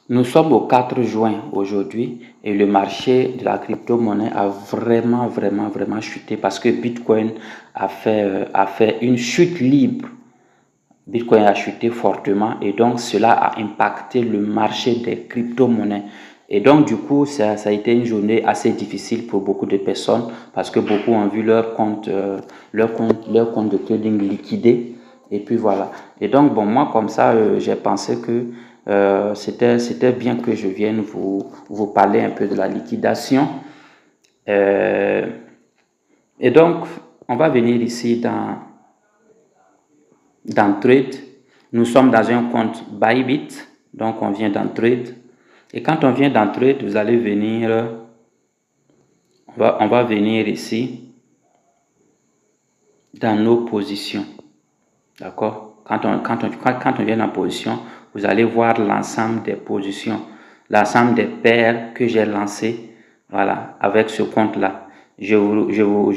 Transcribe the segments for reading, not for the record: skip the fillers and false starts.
Nous sommes au 4 juin aujourd'hui et le marché de la crypto-monnaie a vraiment chuté parce que Bitcoin a fait une chute libre. Bitcoin a chuté fortement et donc cela a impacté le marché des crypto-monnaies. Et donc du coup, ça a été une journée assez difficile pour beaucoup de personnes parce que beaucoup ont vu leur compte de trading liquidé. Et puis voilà. Et donc bon, moi comme ça, j'ai pensé que c'était bien que je vienne vous parler un peu de la liquidation. Et donc, on va venir ici dans Trade. Nous sommes dans un compte Bybit, donc on vient dans Trade. Et quand on vient dans Trade, vous allez venir, on va venir ici dans nos positions. D'accord? Quand on vient dans position, vous allez voir l'ensemble des positions, l'ensemble des paires que j'ai lancées, voilà, avec ce compte-là. Je vous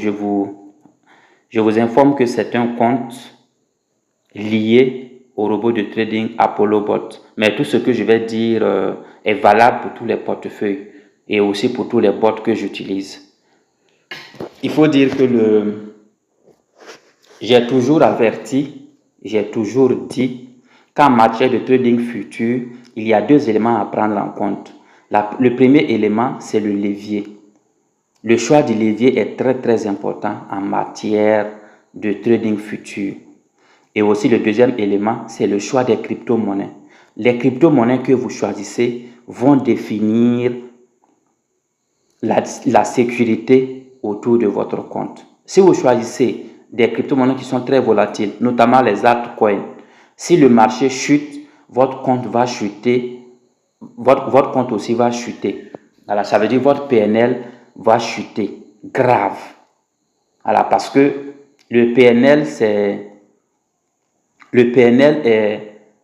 informe que c'est un compte lié au robot de trading Apollo Bot. Mais tout ce que je vais dire est valable pour tous les portefeuilles et aussi pour tous les bots que j'utilise. Il faut dire que j'ai toujours averti, j'ai toujours dit qu'en matière de trading futur, il y a deux éléments à prendre en compte. Le premier élément, c'est le levier. Le choix du levier est très important en matière de trading futur. Et aussi le deuxième élément, c'est le choix des crypto-monnaies. Les crypto-monnaies que vous choisissez vont définir la sécurité autour de votre compte. Si vous choisissez des crypto-monnaies qui sont très volatiles, notamment les altcoins, si le marché chute, votre compte va chuter, votre compte aussi va chuter. Voilà, ça veut dire votre PNL va chuter grave. Voilà, parce que le PNL,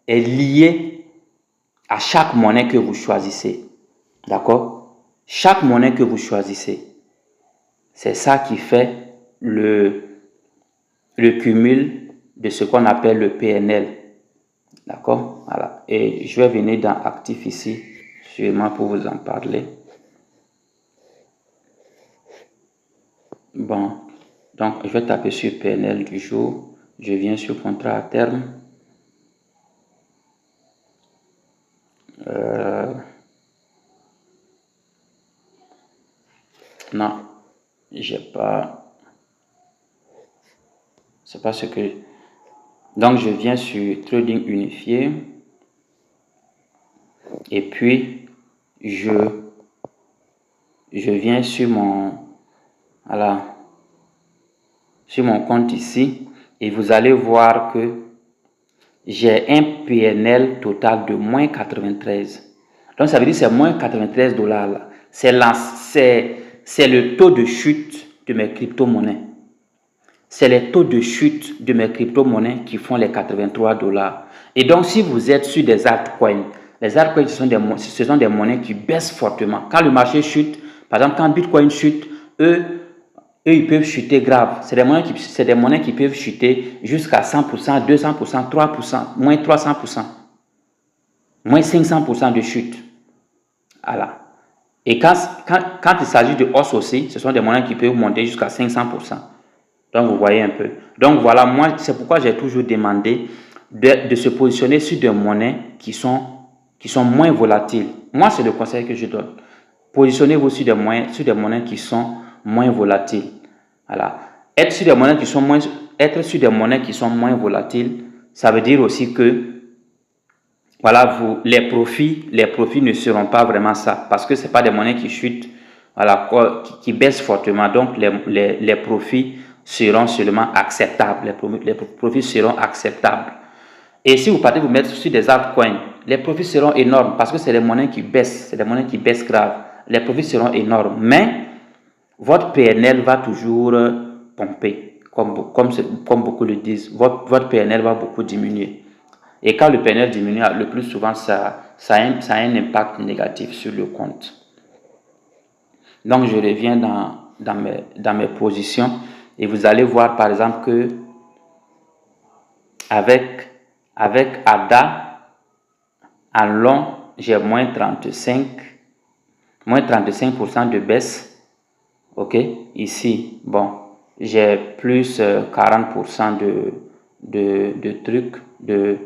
est lié à chaque monnaie que vous choisissez. D'accord? Chaque monnaie que vous choisissez, c'est ça qui fait le cumul de ce qu'on appelle le PNL. D'accord? Voilà. Et je vais venir dans Actif ici, sûrement pour vous en parler. Bon, donc je vais taper sur PNL du jour. Je viens sur contrat à terme. Non, j'ai pas. C'est pas ce que. Donc je viens sur Trading Unifié. Et puis je viens sur mon. Voilà. Sur mon compte ici. Et vous allez voir que j'ai un PNL total de moins 93. Donc ça veut dire que c'est moins 93 dollars là. C'est le taux de chute de mes crypto-monnaies. C'est les taux de chute de mes crypto-monnaies qui font les 83 dollars. Et donc si vous êtes sur des altcoins, les altcoins ce sont des monnaies qui baissent fortement. Quand le marché chute, par exemple quand Bitcoin chute, eux ils peuvent chuter grave. C'est des monnaies qui peuvent chuter jusqu'à 100%, 200%, 3%, moins 300%, moins 500% de chute. Voilà. Et quand il s'agit de hausse aussi, ce sont des monnaies qui peuvent monter jusqu'à 500%. Donc, vous voyez un peu. Donc, voilà, moi, c'est pourquoi j'ai toujours demandé de se positionner sur des monnaies qui sont moins volatiles. Moi, c'est le conseil que je donne. Positionnez-vous sur des monnaies qui sont moins volatiles. Voilà. Être sur des monnaies qui sont moins volatiles, ça veut dire aussi que voilà, les profits ne seront pas vraiment ça, parce que ce n'est pas des monnaies qui chutent, voilà, qui baissent fortement. Donc, les profits seront seulement acceptables. Les profits seront acceptables. Et si vous partez vous mettre sur des altcoins, les profits seront énormes parce que c'est des monnaies qui baissent, grave. Les profits seront énormes, mais votre PNL va toujours pomper, comme beaucoup le disent. Votre PNL va beaucoup diminuer. Et quand le PNL diminue, le plus souvent, ça a un impact négatif sur le compte. Donc, je reviens dans mes positions et vous allez voir, par exemple, que avec ADA, en long, j'ai moins 35% de baisse. Ok, ici, bon, j'ai plus 40% de trucs, de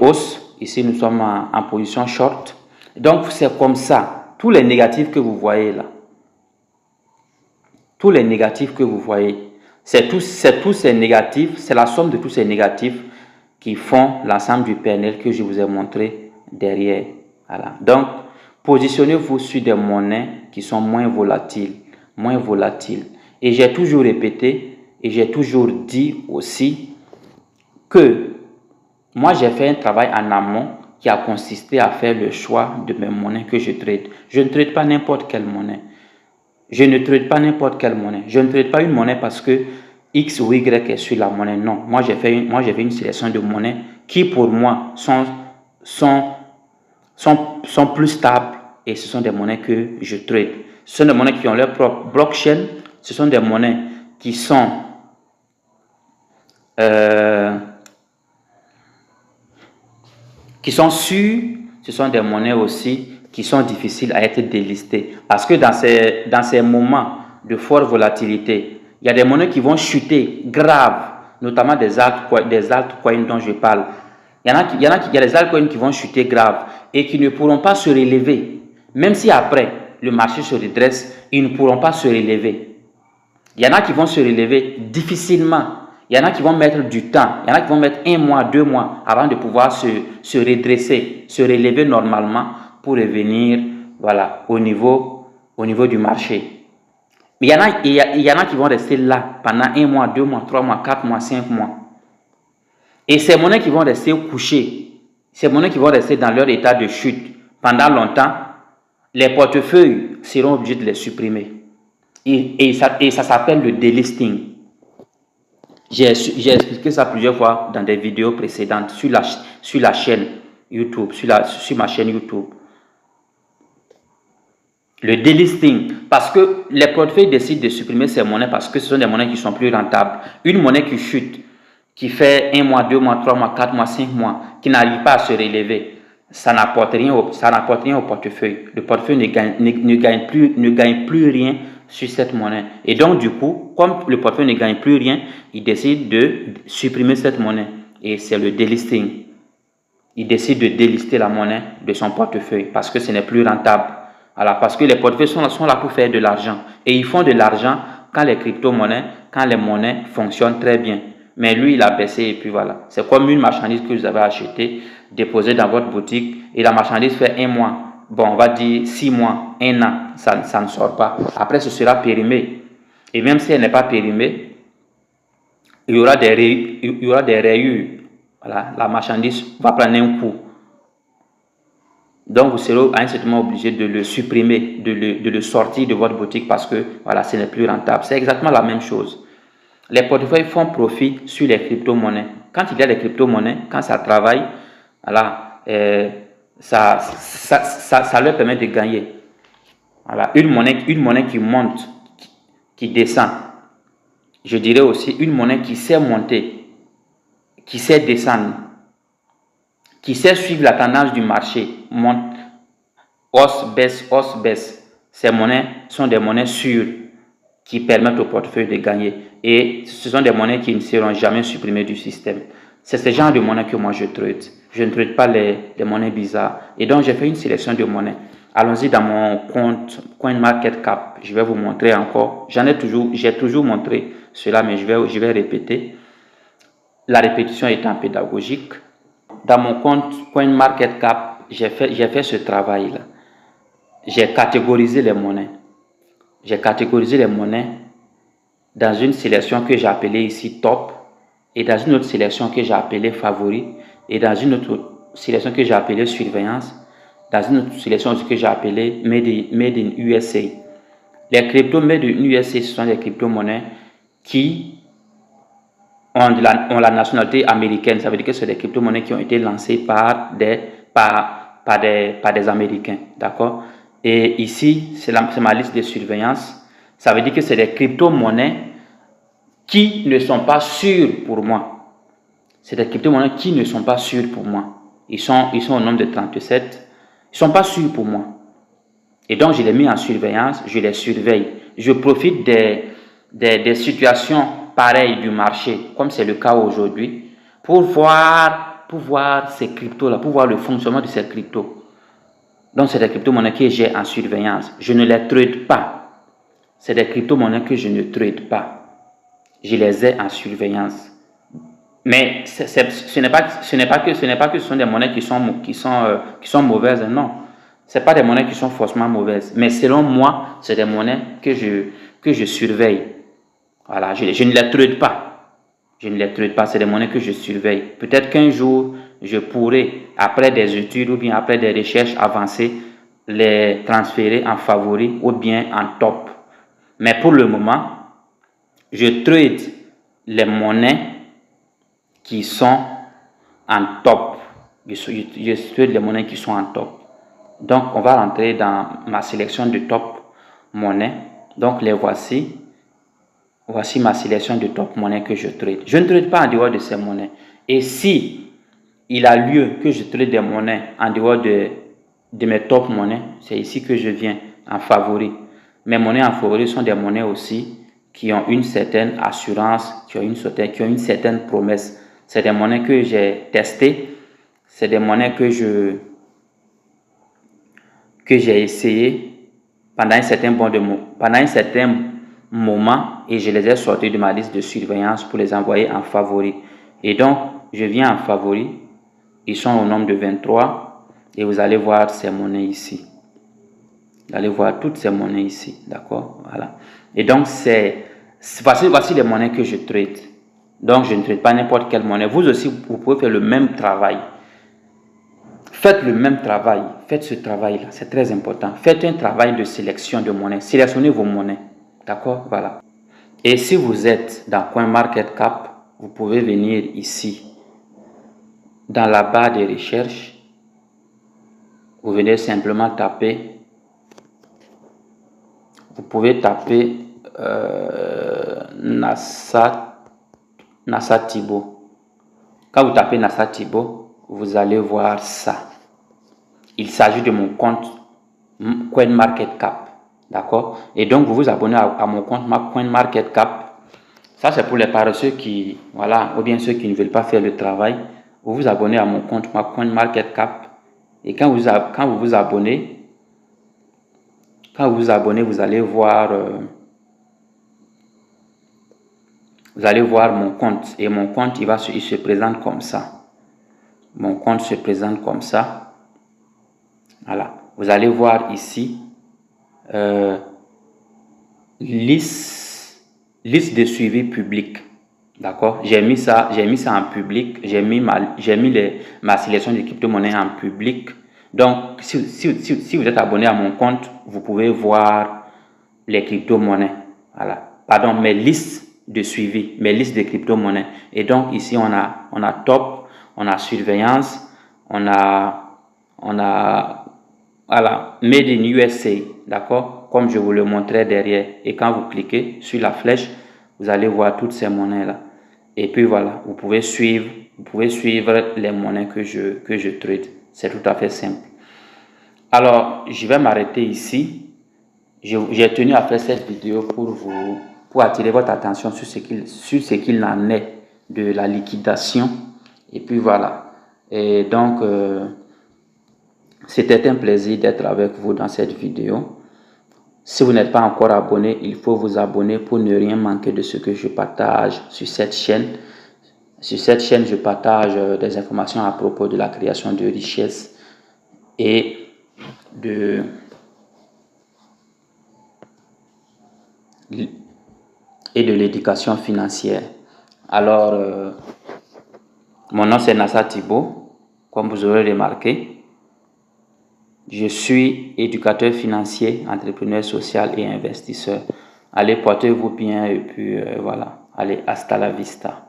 hausse. Ici, nous sommes en position short. Donc, c'est comme ça. Tous les négatifs que vous voyez là, tous les négatifs que vous voyez, c'est tous ces négatifs, c'est la somme de tous ces négatifs qui font l'ensemble du PNL que je vous ai montré derrière. Voilà. Donc, positionnez-vous sur des monnaies qui sont moins volatiles. Et j'ai toujours répété et j'ai toujours dit aussi que moi, j'ai fait un travail en amont qui a consisté à faire le choix de mes monnaies que je trade. Je ne trade pas n'importe quelle monnaie. Je ne trade pas n'importe quelle monnaie. Je ne trade pas une monnaie parce que X ou Y est sur la monnaie. Non, moi j'ai fait une sélection de monnaies qui pour moi sont plus stables et ce sont des monnaies que je trade. Ce sont des monnaies qui ont leur propre blockchain. Ce sont des monnaies qui sont sûres. Ce sont des monnaies aussi qui sont difficiles à être délistées. Parce que dans ces moments de forte volatilité, il y a des monnaies qui vont chuter grave, notamment des altcoins dont je parle. Il y a des altcoins qui vont chuter grave et qui ne pourront pas se relever. Même si après, le marché se redresse, ils ne pourront pas se relever. Il y en a qui vont se relever difficilement. Il y en a qui vont mettre du temps. Il y en a qui vont mettre 1 mois, 2 mois avant de pouvoir se redresser, se relever normalement pour revenir voilà, au niveau du marché. Mais il y en a qui vont rester là pendant 1 mois, 2 mois, 3 mois, 4 mois, 5 mois. Et ces monnaies qui vont rester couchées, ces monnaies qui vont rester dans leur état de chute pendant longtemps, les portefeuilles seront obligés de les supprimer. Et ça s'appelle le delisting. J'ai expliqué ça plusieurs fois dans des vidéos précédentes sur la chaîne YouTube, sur ma chaîne YouTube. Le delisting, parce que les portefeuilles décident de supprimer ces monnaies parce que ce sont des monnaies qui sont plus rentables. Une monnaie qui chute, qui fait 1 mois, 2 mois, 3 mois, 4 mois, 5 mois, qui n'arrive pas à se relever, ça n'apporte rien au portefeuille. Le portefeuille ne gagne plus rien sur cette monnaie. Et donc, du coup, comme le portefeuille ne gagne plus rien, il décide de supprimer cette monnaie. Et c'est le delisting. Il décide de délister la monnaie de son portefeuille parce que ce n'est plus rentable. Alors, parce que les portefeuilles sont là pour faire de l'argent. Et ils font de l'argent quand les crypto-monnaies, quand les monnaies fonctionnent très bien. Mais lui, il a baissé et puis voilà. C'est comme une marchandise que vous avez achetée, déposée dans votre boutique et la marchandise fait 1 mois. Bon, on va dire 6 mois, 1 an, ça ne sort pas. Après, ce sera périmé. Et même si elle n'est pas périmée, il y aura des rayures. Voilà, la marchandise va prendre un coup. Donc, vous serez à un certain moment obligé de le supprimer, de le sortir de votre boutique parce que voilà, ce n'est plus rentable. C'est exactement la même chose. Les portefeuilles font profit sur les crypto-monnaies. Quand il y a des crypto-monnaies, quand ça travaille, voilà, ça leur permet de gagner. Voilà, une monnaie qui monte, qui descend. Je dirais aussi une monnaie qui sait monter, qui sait descendre, qui sait suivre la tendance du marché, monte, hausse, baisse. Ces monnaies sont des monnaies sûres qui permettent au portefeuille de gagner. Et ce sont des monnaies qui ne seront jamais supprimées du système. C'est ce genre de monnaie que moi je trade. Je ne trade pas les monnaies bizarres. Et donc j'ai fait une sélection de monnaies. Allons-y dans mon compte CoinMarketCap. Je vais vous montrer encore. J'ai toujours montré cela, mais je vais répéter. La répétition étant pédagogique. Dans mon compte CoinMarketCap, j'ai fait ce travail-là. J'ai catégorisé les monnaies. J'ai catégorisé les monnaies dans une sélection que j'ai appelée ici top et dans une autre sélection que j'ai appelée favori et dans une autre sélection que j'ai appelée surveillance, dans une autre sélection que j'ai appelée made in USA. Les cryptos made in USA, ce sont des crypto-monnaies qui ont la nationalité américaine. Ça veut dire que ce sont des crypto-monnaies qui ont été lancées par des Américains. D'accord? Et ici, c'est ma liste de surveillance. Ça veut dire que c'est des crypto-monnaies qui ne sont pas sûres pour moi. C'est des crypto-monnaies qui ne sont pas sûres pour moi. Ils sont au nombre de 37. Ils ne sont pas sûrs pour moi. Et donc, je les mets en surveillance, je les surveille. Je profite des situations pareilles du marché, comme c'est le cas aujourd'hui, pour voir ces cryptos-là, pour voir le fonctionnement de ces cryptos. Donc, c'est des crypto-monnaies que j'ai en surveillance. Je ne les trade pas. C'est des crypto-monnaies que je ne trade pas. Je les ai en surveillance. Mais ce n'est pas que ce sont des monnaies qui sont mauvaises, non. Ce n'est pas des monnaies qui sont forcément mauvaises. Mais selon moi, c'est des monnaies que je surveille. Voilà, je ne les trade pas. Je ne les trade pas, c'est des monnaies que je surveille. Peut-être qu'un jour, je pourrai, après des études ou bien après des recherches avancées, les transférer en favori ou bien en top. Mais pour le moment, je trade les monnaies qui sont en top. Je trade les monnaies qui sont en top. Donc, on va rentrer dans ma sélection de top monnaies. Donc, les voici. Voici ma sélection de top monnaies que je trade. Je ne trade pas en dehors de ces monnaies. Et si il a lieu que je trade des monnaies en dehors de mes top monnaies, c'est ici que je viens en favori. Mes monnaies en favori sont des monnaies aussi qui ont une certaine assurance, qui ont une certaine promesse. C'est des monnaies que j'ai testées. C'est des monnaies que j'ai essayé pendant un certain moment et je les ai sortis de ma liste de surveillance pour les envoyer en favori. Et donc, je viens en favori. Ils sont au nombre de 23 et vous allez voir ces monnaies ici. Vous allez voir toutes ces monnaies ici, d'accord? Voilà. Et donc, voici les monnaies que je trade. Donc, je ne trade pas n'importe quelle monnaie. Vous aussi, vous pouvez faire le même travail. Faites le même travail. Faites ce travail-là. C'est très important. Faites un travail de sélection de monnaies. Sélectionnez vos monnaies. D'accord? Voilà. Et si vous êtes dans CoinMarketCap, vous pouvez venir ici. Dans la barre de recherche, vous venez simplement taper. Vous pouvez taper Nasatibo. Quand vous tapez Nasatibo, vous allez voir ça. Il s'agit de mon compte CoinMarketCap. D'accord? Et donc, vous vous abonnez à mon compte CoinMarketCap. Ça, c'est pour les paresseux qui, voilà, ou bien ceux qui ne veulent pas faire le travail. Vous vous abonnez à mon compte CoinMarketCap. Et quand vous vous abonnez, vous allez voir mon compte. Et mon compte, il se présente comme ça. Mon compte se présente comme ça. Voilà. Vous allez voir ici liste de suivi public. D'accord? J'ai mis ça en public. J'ai mis ma sélection de crypto-monnaies en public. Donc, si vous êtes abonné à mon compte, vous pouvez voir les crypto-monnaies. Voilà. Pardon, mes listes de suivi, mes listes de crypto-monnaies. Et donc, ici, on a top, on a surveillance, on a voilà, Made in USA. D'accord? Comme je vous le montrais derrière. Et quand vous cliquez sur la flèche, vous allez voir toutes ces monnaies-là. Et puis voilà, vous pouvez suivre les monnaies que je trade. C'est tout à fait simple. Alors, je vais m'arrêter ici. J'ai tenu à faire cette vidéo pour attirer votre attention sur ce qu'il en est de la liquidation. Et puis voilà. Et donc, c'était un plaisir d'être avec vous dans cette vidéo. Si vous n'êtes pas encore abonné, il faut vous abonner pour ne rien manquer de ce que je partage sur cette chaîne. Sur cette chaîne, je partage des informations à propos de la création de richesses et de l'éducation financière. Alors, mon nom c'est Nasatibo, comme vous aurez remarqué. Je suis éducateur financier, entrepreneur social et investisseur. Allez, portez-vous bien et puis voilà. Allez, hasta la vista.